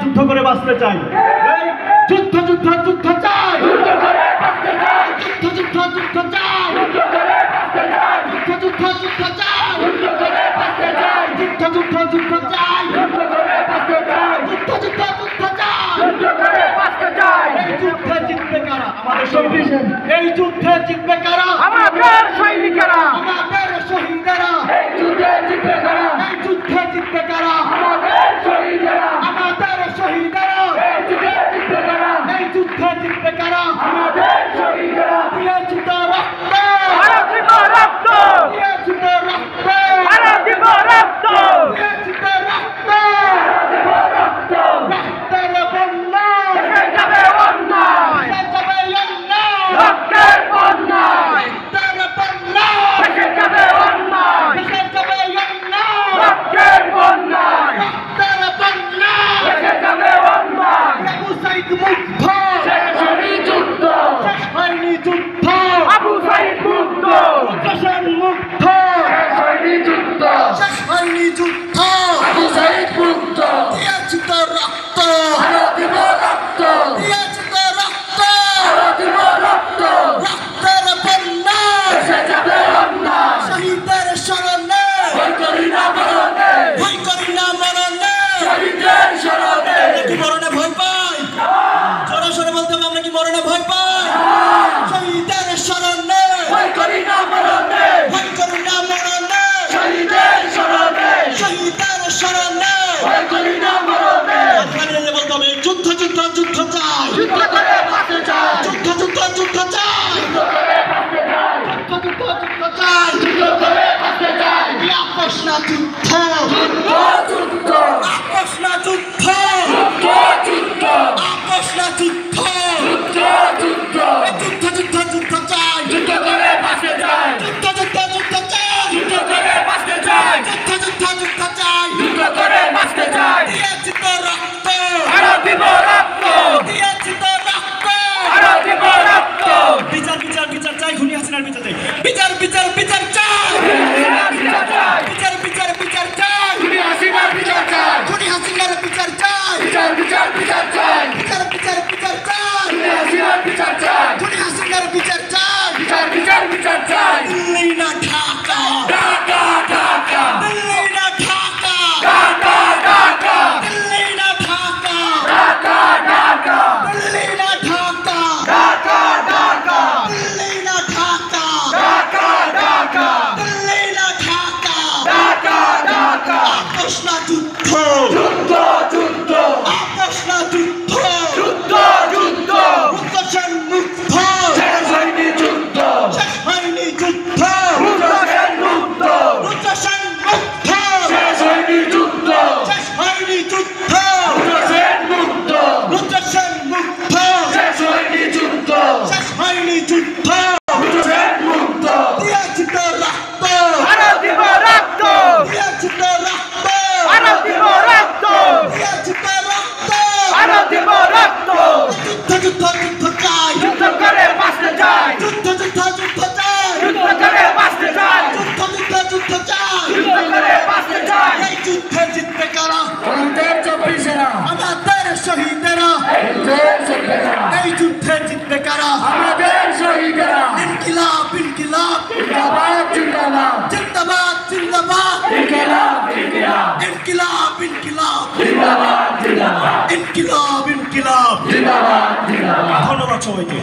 যুদ্ধ করে বাঁচতে চাই, যুদ্ধ যুদ্ধ যুদ্ধ চাই, যুদ্ধ যুদ্ধ যুদ্ধ চাই, যুদ্ধ যুদ্ধ যুদ্ধ চাই, যুদ্ধ যুদ্ধ যুদ্ধ চাই, যুদ্ধ যুদ্ধ যুদ্ধ চাই। এই যুদ্ধে জিতবে কারা? আমাদের শহীদ। এই যুদ্ধে জিতবে কারা? আমাদের সৈনিকেরা, আমাদের শহীদেরা। এই যুদ্ধে জিতবে কারা? এই যুদ্ধে জিতবে কারা? আমাদের শহীদেরা, আমাদের শহীদেরা। এই যুদ্ধে জিতবে কারা? এই যুদ্ধে জিতবে কারা? আমাদের শহীদেরা। দিয়েছি তো রক্ত, আরো দিব রক্ত, দিয়েছি তো রক্ত, আরো দিব রক্ত, দিয়েছি তো রক্ত। দিব রক্ত। রক্তের বন্যা, এসে যাবে অন্যায়, এসে যাবে অন্যায়। রক্তের বন্যায়, রক্তের বন্যা, এসে যাবে অন্যায়, এসে যাবে অন্যায়। রক্তের বন্যায়, রক্তের বন্যা, এসে যাবে অন্যায়। আবু সাইদ মুগ্ধ, শেষ হয়নি যুদ্ধ, শেষ হয়নি যুদ্ধ। আবু সাইদ মুগ্ধ, রুদ্রসেন মুগ্ধ, শেষ হয়নি যুদ্ধ, শেষ হয়নি যুদ্ধ। আবু সাইদ মুগ্ধ। দিয়েছি তো রক্ত, আরো দিব রক্ত, দিয়েছি তো রক্ত। আরো দিব রক্ত, রক্তের বন্যা, এসে যাবে অন্যায়। শহীদের স্মরণে, ভয় করি না মরণে, ভয় করি না মরণে। শহীদের স্মরণে, আমরা কি মরণে ভয় পাই? সরাসরি বলতে হবে, আমরা কি মরণে ভয় পাই? শহীদের স্মরণে, ভয় করি না মরণে, ভয় করি না মরণে। শহীদের স্মরণে, শহীদের স্মরণে, ভয় করি না মরণে। মাঝখানে বলতে হবে যুদ্ধ যুদ্ধ যুদ্ধ চাই, যুদ্ধ করে বাঁচতে চাই, যুদ্ধ যুদ্ধ যুদ্ধ চাই, যুদ্ধ করে বাঁচতে চাই, যুদ্ধ যুদ্ধ যুদ্ধ চাই। যুদ্ধ করে বাঁচতে চাই। আপোষ না যুদ্ধ, যুদ্ধ যুদ্ধ, আপোষ না যুদ্ধ, যুদ্ধ যুদ্ধ, আপোষ না যুদ্ধ। যুদ্ধ যুদ্ধ, যুদ্ধ যুদ্ধ যুদ্ধ চাই, যুদ্ধ করে বাঁচতে চাই, যুদ্ধ যুদ্ধ যুদ্ধ চাই, যুদ্ধ করে বাঁচতে চাই, যুদ্ধ যুদ্ধ যুদ্ধ চাই। যুদ্ধ করে বাঁচতে চাই। দিয়েছি তো রক্ত, আরো দিব রক্ত, দিয়েছি তো রক্ত। আরো দিব রক্ত, বিচার বিচার বিচার চাই, খুনি হাসিনার বিচার চাই, বিচার বিচার বিচার চাই, বিচার চাই, বিচার বিচার বিচার চাই, খুনি হাসিনার বিচার চাই, খুনি হাসিনার বিচার চাই, বিচার বিচার বিচার চাই, বিচার বিচার বিচার চাই, খুনি হাসিনার বিচার চাই, খুনি হাসিনার বিচার চাই। বিচার বিচার বিচার চাই। দিল্লি না ঢাকা, ঢাকা ঢাকা, দিল্লি না ঢাকা, ঢাকা ঢাকা, দিল্লি না ঢাকা, ঢাকা ঢাকা, দিল্লি না ঢাকা, ঢাকা ঢাকা, দিল্লি না ঢাকা, ঢাকা ঢাকা, দিল্লি না ঢাকা। ঢাকা ঢাকা, আপোষ না যুদ্ধ, যুদ্ধ যুদ্ধ, আপোষ না যুদ্ধ। যুদ্ধ যুদ্ধ, রুদ্রসেন মুগ্ধ, শেষ হয়নি যুদ্ধ, শেষ হয়নি যুদ্ধ। রুদ্রসেন মুগ্ধ, রুদ্রসেন মুগ্ধ, শেষ হয়নি যুদ্ধ, শেষ হয়নি যুদ্ধ। রুদ্রসেন মুগ্ধ, রুদ্রসেন মুগ্ধ, শেষ হয়নি যুদ্ধ, শেষ হয়নি যুদ্ধ। রুদ্রসেন মুগ্ধ। দিয়েছি তো রক্ত, আরো দিব রক্ত, দিয়েছি তো রক্ত, আরো দিব রক্ত, দিয়েছি তো রক্ত। আরো দিব রক্ত, যুদ্ধ যুদ্ধ যুদ্ধ চাই, যুদ্ধ করে বাঁচতে চাই, যুদ্ধ যুদ্ধ যুদ্ধ চাই, যুদ্ধ করে বাঁচতে চাই, যুদ্ধ যুদ্ধ যুদ্ধ চাই। যুদ্ধ করে বাঁচতে চাই। এই যুদ্ধে জিতবে কারা? আমাদের চব্বিশেরা, আমাদের শহীদেরা। আমাদের শহীদেরা, এই যুদ্ধে জিতবে কারা? আমাদের শহীদেরা। ইনকিলাব ইনকিলাব, জিন্দাবাদ জিন্দাবাদ, জিন্দাবাদ জিন্দাবাদ, ইনকিলাব ইনকিলাব, ইনকিলাব ইনকিলাব, জিন্দাবাদ জিন্দাবাদ, ইনকিলাব ইনকিলাব। জিন্দাবাদ জিন্দাবাদ। ধন্যবাদ সবাইকে।